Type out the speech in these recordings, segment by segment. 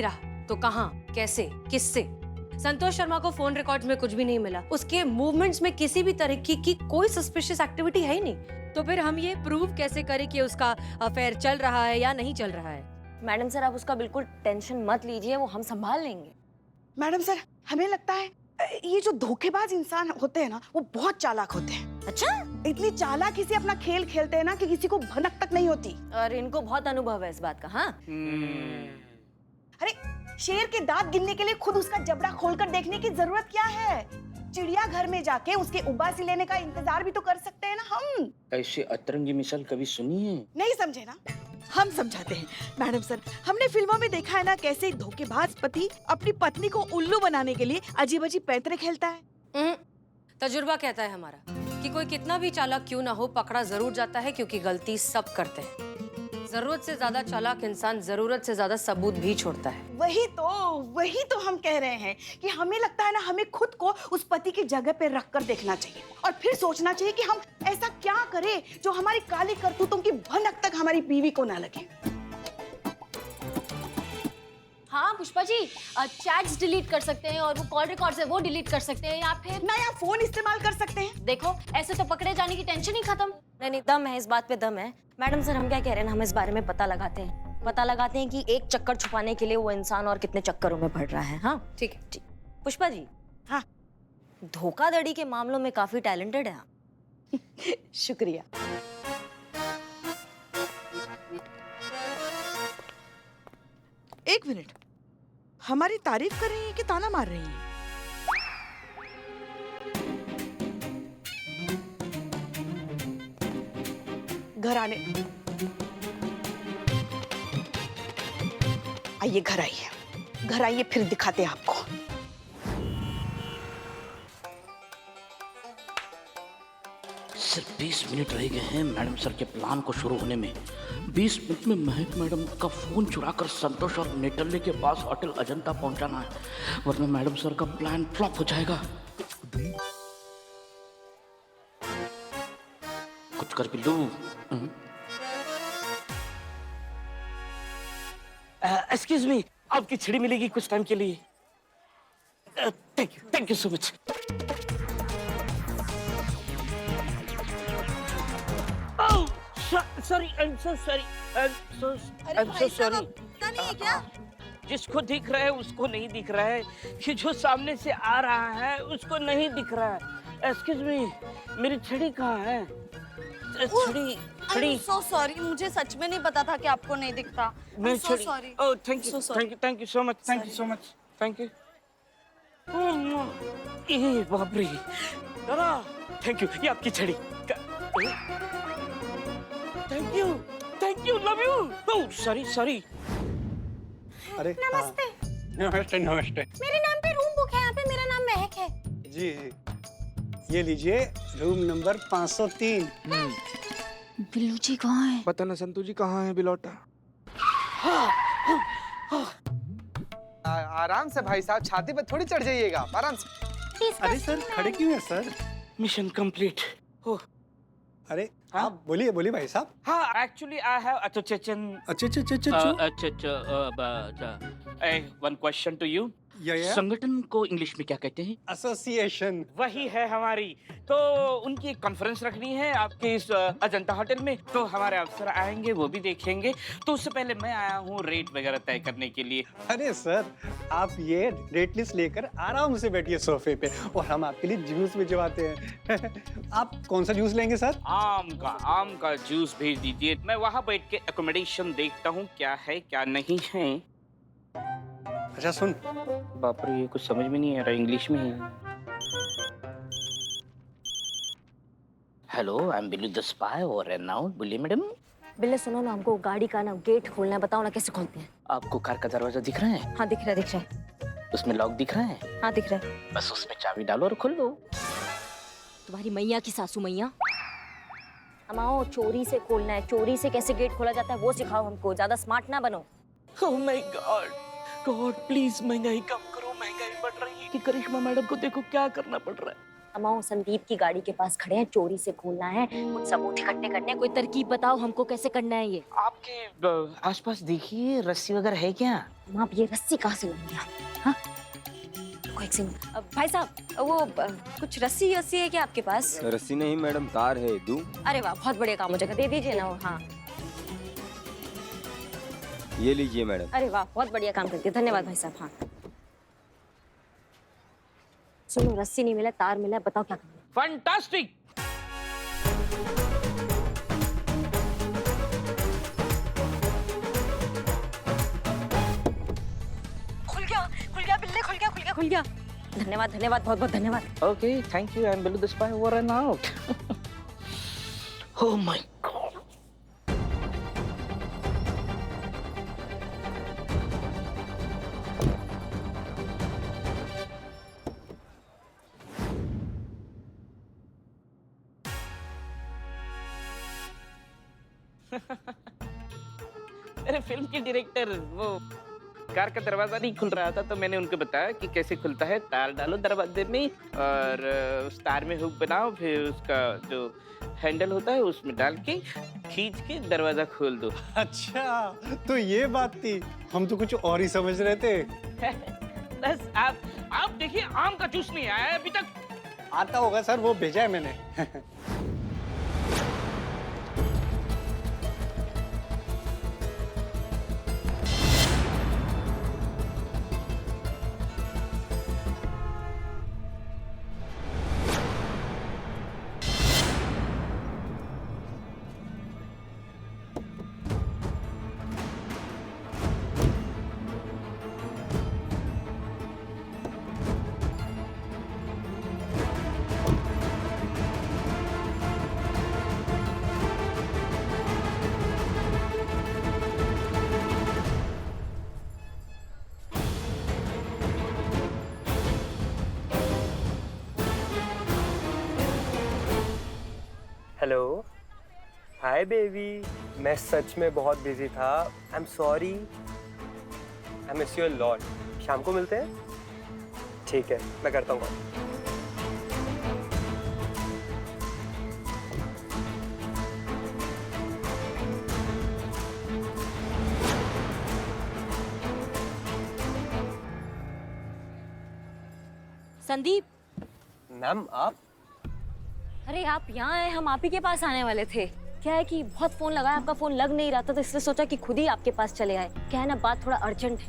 रहा तो कहाँ, कैसे, किससे? संतोष शर्मा को फोन रिकॉर्ड्स में कुछ भी नहीं मिला। उसके मूवमेंट्स में किसी भी तरह की कोई सस्पिशियस एक्टिविटी है ही नहीं। तो फिर हम ये प्रूव कैसे करें कि उसका अफेयर चल रहा है या नहीं चल रहा है? मैडम सर, आप उसका बिल्कुल टेंशन मत लीजिए, वो हम संभाल लेंगे। मैडम सर, हमें लगता है ये जो धोखेबाज इंसान होते हैं ना, वो बहुत चालाक होते हैं। अच्छा? इतनी चालाकी से अपना खेल खेलते हैं ना कि किसी को भनक तक नहीं होती। और इनको बहुत अनुभव है इस बात का। हाँ, अरे शेर के दांत गिनने के लिए खुद उसका जबड़ा खोलकर देखने की जरूरत क्या है? चिड़ियाघर में जाके उसके उबासी लेने का इंतजार भी तो कर सकते हैं ना हम। ऐसी अतरंगी मिसाल कभी सुनी है? नहीं समझे ना? हम समझाते हैं। मैडम सर, हमने फिल्मों में देखा है ना कैसे एक धोखेबाज पति अपनी पत्नी को उल्लू बनाने के लिए अजीब अजीब पैंतरे खेलता है। तजुर्बा कहता है हमारा कि कोई कितना भी चालाक क्यों ना हो, पकड़ा जरूर जाता है, क्योंकि गलती सब करते हैं। जरूरत से ज्यादा चालाक इंसान जरूरत से ज्यादा सबूत भी छोड़ता है। वही तो हम कह रहे हैं कि हमें लगता है ना, हमें खुद को उस पति की जगह पे रख कर देखना चाहिए और फिर सोचना चाहिए कि हम ऐसा क्या करें जो हमारी काली करतूतों की भनक तक हमारी बीवी को ना लगे। हाँ पुष्पा जी, चैट्स डिलीट कर सकते हैं और वो कॉल रिकॉर्ड्स है वो डिलीट कर सकते हैं, या फिर नया फोन इस्तेमाल कर सकते हैं। देखो, ऐसे तो पकड़े जाने की टेंशन ही खत्म। नहीं, दम है, इस बात पे दम है। मैडम सर, हम क्या कह रहे हैं ना, हम इस बारे में पता लगाते हैं कि एक चक्कर छुपाने के लिए वो इंसान और कितने चक्करों में पड़ रहा है। हाँ ठीक है। ठीक। पुष्पा जी। हाँ। धोखाधड़ी के मामलों में काफी टैलेंटेड है आप। शुक्रिया। एक मिनट, हमारी तारीफ कर रही हैं कि ताना मार रही हैं? घर आने आइए, घर आइए, फिर दिखाते हैं आपको। सिर्फ 20 मिनट रह गए हैं मैडम सर के प्लान को शुरू होने में। 20 मिनट में महक मैडम का फोन चुराकर संतोष और नेटल्ले के पास होटल अजंता पहुंचाना है, वरना मैडम सर का प्लान फ्लॉप हो जाएगा। कुछ कर भी लूं। एक्सक्यूज मी, आपकी छड़ी मिलेगी कुछ टाइम के लिए? Thank you so much. Sorry, I am so sorry, I am so sorry. पता नहीं है क्या? जिसको दिख रहा है उसको नहीं दिख रहा है, कि जो सामने से आ रहा है उसको नहीं दिख रहा है। एक्सक्यूज मी, मेरी छड़ी कहाँ है? छड़ी। सो सॉरी, मुझे सच में नहीं पता था कि आपको नहीं दिखता। मैं सो छड़ी। Sorry. Oh thank you so much, thank you. ए बाप रे, दादा थैंक यू, ये आपकी छड़ी। Thank you, love you. Oh sorry. अरे नमस्ते। नमस्ते। मेरे नाम पे रूम बुक है यहाँ पे, मेरा नाम महक है। जी, ये लीजिए रूम नंबर 503। बिल्लू जी कहाँ है? पता ना संतू जी कहाँ है बिलौटा। आराम से भाई साहब, छाती पे थोड़ी चढ़ जाइएगा, आराम से। अरे सर, खड़े क्यों हैं सर? Mission complete. ओह अरे हाँ? आप बोलिए भाई साहब। हाँ, एक्चुअली आई हैव अच्छा। One question to you. या संगठन को इंग्लिश में क्या कहते हैं? एसोसिएशन। वही है हमारी। तो उनकी एक कॉन्फ्रेंस रखनी है आपके इस अजंता होटल में, तो हमारे अफसर आएंगे, वो भी देखेंगे। तो उससे पहले मैं आया हूँ रेट वगैरह तय करने के लिए। अरे सर, आप ये रेट लिस्ट लेकर आराम से बैठिए सोफे पे और हम आपके लिए जूस भिजवाते हैं। आप कौन सा जूस लेंगे सर? आम का जूस भेज दीजिए। मैं वहाँ बैठ के एकोमोडेशन देखता हूँ क्या है क्या नहीं है। अच्छा सुन, बाप रे, ये कुछ समझ में नहीं आ रहा, इंग्लिश में है। Hello, I am Billu the spy और रेनाउड। बोलिए मैडम। बिल्ले सुनो ना, हमको गाड़ी का ना गेट खोलना है, बताओ ना कैसे खोलते हैं? आपको कार का दरवाजा दिख रहा है? हाँ दिख रहा है। उसमें लॉक दिख रहा है? हाँ दिख रहा है। बस उसमें चाबी डालो और खोल दो। तुम्हारी मैया की सासू मैया। अमाओ, चोरी से खोलना है, चोरी से कैसे गेट खोला जाता है वो सिखाओ हमको, ज्यादा स्मार्ट ना बनो। ओह माय गॉड प्लीज महंगाई कम करो, महंगाई बढ़ रही है। कि करिश्मा मैडम को देखो क्या करना पड़ रहा है। हम संदीप की गाड़ी के पास खड़े हैं, चोरी से खोलना है, कुछ सबूत इकट्ठे करने हैं, कोई तरकीब बताओ हमको कैसे करना है ये। आपके आसपास देखिए रस्सी वगैरह है क्या? हम आप ये रस्सी कहाँ से लाएंगे आप? हाँ? रुको एक सेकंड। भाई साहब वो कुछ रस्सी है क्या आपके पास? रस्सी नहीं मैडम, तार है, दूं? अरे वाह, बहुत बढ़िया काम हो जाएगा, दे दीजिए ना वो। हाँ ये लीजिए मैडम। अरे वाह, बहुत बढ़िया काम करती है, धन्यवाद भाई साहब। हाँ सुनो, रस्सी नहीं मिला, तार मिला, बताओ क्या करना है? फैंटास्टिक। खुल गया। धन्यवाद धन्यवाद, बहुत बहुत धन्यवाद। Okay, thank you. I am below the spy over and out. Oh my God. मेरे फिल्म के डायरेक्टर वो कार का दरवाजा नहीं खुल रहा था तो मैंने उनको बताया कि कैसे खुलता है। तार डालो दरवाजे में और उस तार में हुक बनाओ, फिर उसका जो हैंडल होता है उसमें डाल के खींच के दरवाजा खोल दो। अच्छा, तो ये बात थी, हम तो कुछ और ही समझ रहे थे। बस आप देखिए, आम का जूस नहीं आया है अभी तक। आता होगा सर, वो भेजा है मैंने। Hello, hi baby. मैं सच में बहुत बिजी था, I am sorry, I miss you a lot. शाम को मिलते हैं? ठीक है, मैं करता हूँ कॉल। संदीप, मैम आप? अरे आप यहाँ आए, हम आप ही के पास आने वाले थे। क्या है कि बहुत फोन लगाया, आपका फोन लग नहीं रहा था, तो इसलिए सोचा कि खुद ही आपके पास चले आए। क्या है ना, बात थोड़ा अर्जेंट है।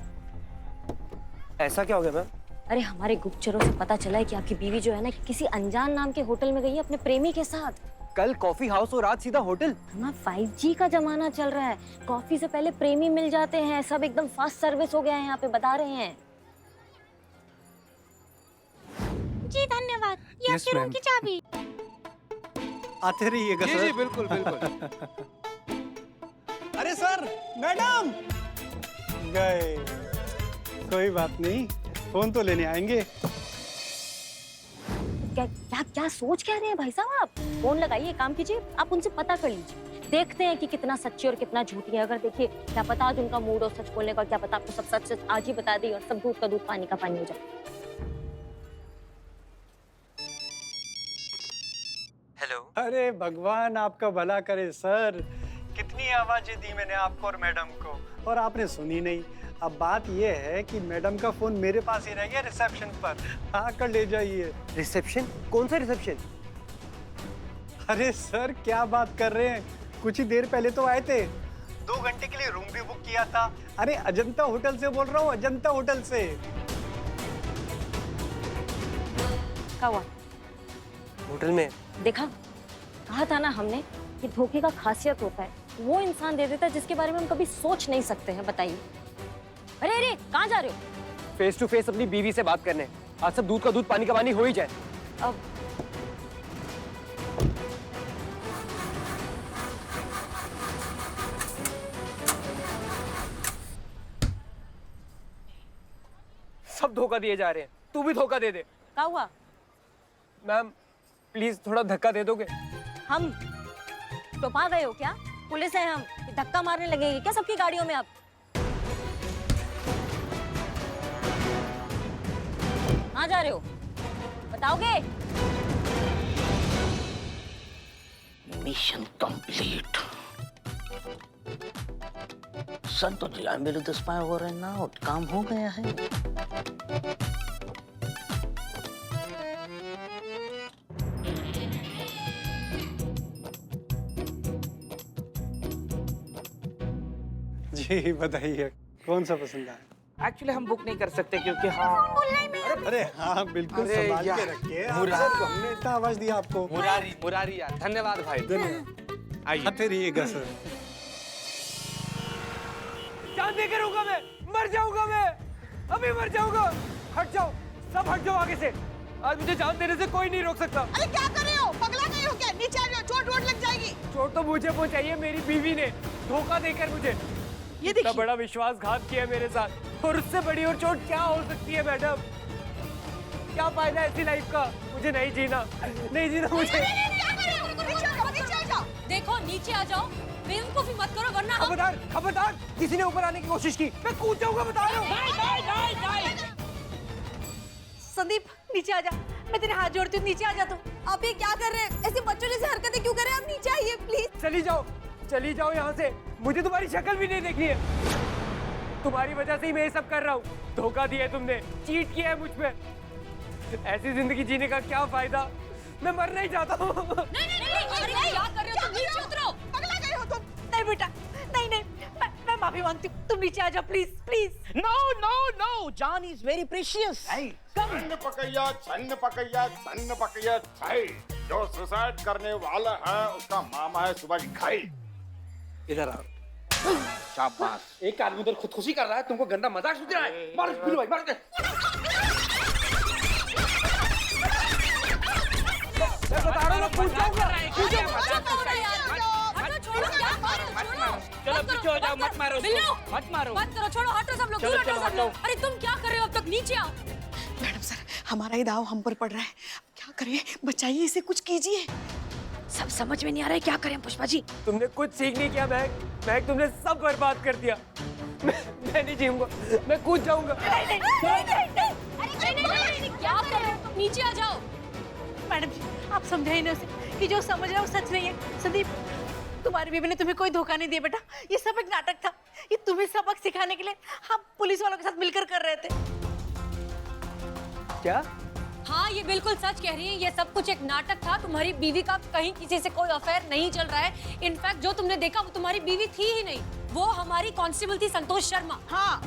ऐसा क्या हो गया मैम? अरे हमारे गुप्तचरों से पता चला है कि आपकी बीवी जो है ना, किसी अनजान नाम के होटल में गई है अपने प्रेमी के साथ। कल कॉफी हाउस और आज सीधा होटल। ना 5G का जमाना चल रहा है, कॉफी से पहले प्रेमी मिल जाते हैं, सब एकदम फास्ट सर्विस हो गया है यहाँ पे, बता रहे हैं। जी धन्यवाद, ये Yes, आपके रूम ma'am. की चाबी। आते रहिएगा जी सर। जी बिल्कुल बिल्कुल। अरे सर, मैडम गए। कोई बात नहीं, फोन तो लेने आएंगे। क्या क्या क्या सोच क्या रहे हैं भाई साहब आप? फोन लगाइए, काम कीजिए, आप उनसे पता कर लीजिए, देखते हैं कि कितना सच्ची और कितना झूठी है। अगर देखिए, क्या पता आज उनका मूड हो सच बोलने का, क्या पता आपको सब सच सच आज ही बता दी और सब दूध का दूध पानी का पानी हो जाए। हेलो। अरे भगवान आपका भला करे सर, कितनी आवाजें दी मैंने आपको और मैडम को, और आपने सुनी नहीं। अब बात यह है कि मैडम का फोन मेरे पास ही रह गया रिसेप्शन पर, आकर ले जाइए। रिसेप्शन? कौन सा रिसेप्शन? अरे सर क्या बात कर रहे हैं, कुछ ही देर पहले तो आए थे, 2 घंटे के लिए रूम भी बुक किया था। अरे अजंता होटल से बोल रहा हूँ, अजंता होटल से। क्या हुआ? होटल में। देखा, कहा था ना हमने कि धोखे का खासियत होता है, वो इंसान दे देता है जिसके बारे में हम कभी सोच नहीं सकते हैं। बताइए। अरे अरे, कहाँ जा रहे हो? फेस टू फेस अपनी बीवी से बात करने। आज सब दूध का दूध पानी का पानी हो ही जाए। अब सब धोखा दिए जा रहे हैं, तू भी धोखा दे दे। क्या हुआ? मैम प्लीज थोड़ा धक्का दे दोगे? हम टोपा गए हो क्या? पुलिस है हम, धक्का मारने लगेंगे क्या सबकी गाड़ियों में? अब कहाँ जा रहे हो, बताओगे? Mission complete. Santosh ji, I am will do this my over and out. काम हो गया है. जी बताइए कौन सा पसंद आया? एक्चुअली हम बुक नहीं कर सकते क्योंकि हाँ. अरे हाँ बिल्कुल अरे संभाल के यार, रखिए. मुरारी। हमने इतना आवाज दिया आपको. मुरारी मुरारी यार, धन्यवाद भाई. धन्यवाद. आइए. आते रहिएगा सर. जान दे कर रहूंगा मैं, मर जाऊंगा मैं, अभी मर जाऊंगा. हट जाओ, सब हट जाओ आगे से. आज मुझे जान देने से कोई नहीं रोक सकता. अरे क्या कर रहे हो? पगला गए हो क्या? नीचे आ जाओ, चोट वोट लग जाएगी. चोट तो मुझे पहुंचाई है मेरी बीवी ने, धोखा देकर मुझे. ये इतना देखिए. बड़ा विश्वासघात किया मेरे साथ, और उससे बड़ी और चोट क्या हो सकती है मैडम? क्या फायदा ऐसी लाइफ का? मुझे नहीं जीना, नहीं जीना मुझे. क्या कर रहे हो? नीचे आ जाओ, नीचे आ जाओ. देखो नीचे आ जाओ, बेवकूफी मत करो वरना हम खबरदार, खबरदार, किसी ने ऊपर आने की कोशिश की, मैं कूद जाऊंगा, बता रहा हूँ. संदीप नीचे आ जा, मैं तेरे हाथ जोड़ती हूँ, नीचे आ जा तू. आप ये क्या कर रहे हैं? ऐसे बच्चों जैसे हरकतें क्यों कर रहे हैं? आप नीचे आइए प्लीज. चली जाओ यहाँ से. मुझे तुम्हारी शक्ल भी नहीं देखनी है. तुम्हारी वजह से ही मैं ये सब कर रहा हूँ. धोखा दिया है तुमने, चीट किया है मुझ पे. ऐसी जिंदगी जीने का क्या फायदा? मैं मरना ही चाहता हूँ. नहीं नहीं नहीं, अरे क्या कर रहे हो तुम? नीचे उतरो. पगला गए हो तुम. नहीं बेटा, नहीं नहीं, मैं माफी मांगती हूँ, तुम नीचे आ जाओ please please. No, no, no. John is very precious. सन्न पकैया छन्न पकैया छन्न पकैया छाई. जो सुसाइड करने वाला है उसका मामा है सुबह की खाई. इधर आओ. शाबाश. एक आदमी उधर खुदकुशी कर रहा है, तुमको गंदा मजाक सूझ रहा है. मार बिल्लू भाई, मार दे. मैं बता रहा हूँ, मैं कूद जाऊंगा. चलो पीछे हो जाओ, मत मारो उसको. बिल्लू, मत मारो. मत करो, छोड़ो, हटो सब लोग, चलो, दूर हटो चलो, सब लोग. हटो. अरे तुम क्या कर रहे हो? अब तक नीचे आओ. मैडम सर, हमारा ही दाव हम पर पड़ रहा है. क्या करें? बचाइए इसे, कुछ कीजिए. सब समझ में नहीं आ रहा है, क्या करें पुष्पा जी? तुमने कुछ सीख नहीं किया महक. महक, तुमने सब बर्बाद कर दिया. मैं नहीं जीऊंगा, मैं कूद जाऊंगा. नहीं नहीं क्या कर रहे हो तुम? नीचे आ जाओ. मैडम जी, आप समझाइए ना उसे कि जो समझ रहा है वो सच नहीं है. संदीप, तुम्हारी बीवी ने तुम्हें कोई धोखा नहीं दिया बेटा. ये सब एक नाटक था. ये तुम्हें सबक सिखाने के लिए हम पुलिस वालों के साथ मिलकर कर रहे थे. क्या? हाँ, ये बिल्कुल सच कह रही है. ये सब कुछ एक नाटक था. तुम्हारी बीवी का कहीं किसी से कोई अफेयर नहीं चल रहा है. इनफैक्ट जो तुमने देखा वो तुम्हारी बीवी थी ही नहीं. वो हमारी कांस्टेबल थी, संतोष शर्मा. हाँ.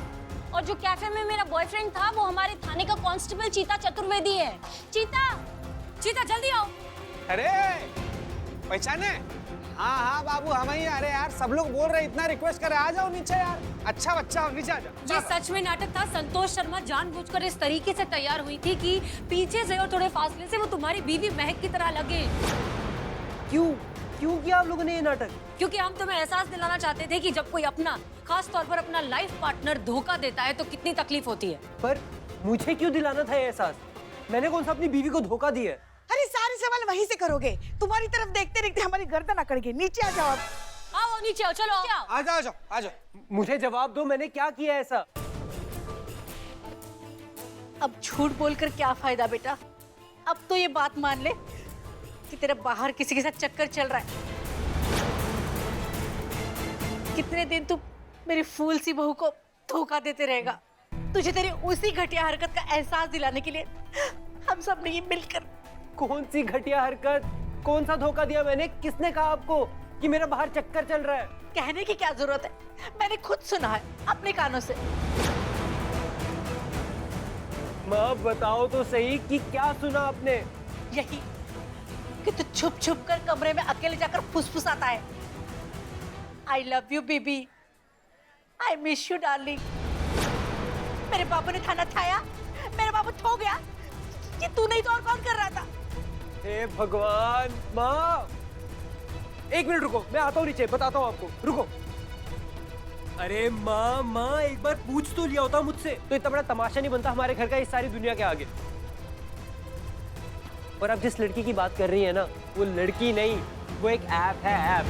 और जो कैफे में मेरा बॉयफ्रेंड था वो हमारे थाने का कांस्टेबल चीता चतुर्वेदी है. चीता, चीता जल्दी आओ. अरे पहचाने? हाँ हाँ बाबू, हम ही. अरे यार सब लोग बोल रहे, इतना रिक्वेस्ट कर रहे, आ जाओ नीचे यार. अच्छा बच्चा हो, नीचे आ जाओ. ये सच में नाटक था. संतोष शर्मा जानबूझकर इस तरीके से तैयार हुई थी कि पीछे से और थोड़े फासले से वो तुम्हारी बीवी महक की तरह लगे. क्यों किया आप लोगों ने ये नाटक? क्योंकि हम तुम्हें एहसास दिलाना चाहते थे कि जब कोई अपना, खास तौर पर अपना लाइफ पार्टनर धोखा देता है तो कितनी तकलीफ होती है. पर मुझे क्यों दिलाना था ये एहसास? मैंने कौन सा अपनी बीवी को धोखा दिया है? अरे सारे सवाल वहीं से करोगे. तुम्हारी तरफ देखते देखते हमारी गर्दन अकड़ गई. नीचे आ जाओ अब. आओ नीचे आओ, चलो आओ. आ जाओ, आ जाओ, आ जाओ. मुझे जवाब दो, मैंने क्या किया ऐसा? अब झूठ बोलकर क्या फायदा बेटा? अब तो ये बात मान ले कि तेरा बाहर किसी के साथ चक्कर चल रहा है. कितने दिन तू मेरी फूल सी बहू को धोखा देते रहेगा? तुझे तेरी उसी घटिया हरकत का एहसास दिलाने के लिए हम सब ने ये मिलकर. कौन सी घटिया हरकत? कौन सा धोखा दिया मैंने? किसने कहा आपको कि मेरा बाहर चक्कर चल रहा है? कहने की क्या जरूरत है, मैंने खुद सुना है अपने कानों से. माँ बताओ तो सही कि क्या सुना आपने? यही कि तू छुप छुप कर कमरे में अकेले जाकर फुसफुसाता है. I love you baby, I miss you darling. मेरे बाबू ने खाना खाया, मेरा बाबू खो गया. ये तू नहीं तो और कौन कर रहा था? हे भगवान. माँ एक मिनट रुको, मैं आता हूँ नीचे, बताता हूँ आपको. रुको. अरे माँ एक बार पूछ तो लिया होता मुझसे तो इतना बड़ा तमाशा नहीं बनता हमारे घर का इस सारी दुनिया के आगे. और आप जिस लड़की की बात कर रही है ना, वो लड़की नहीं, वो एक ऐप है. ऐप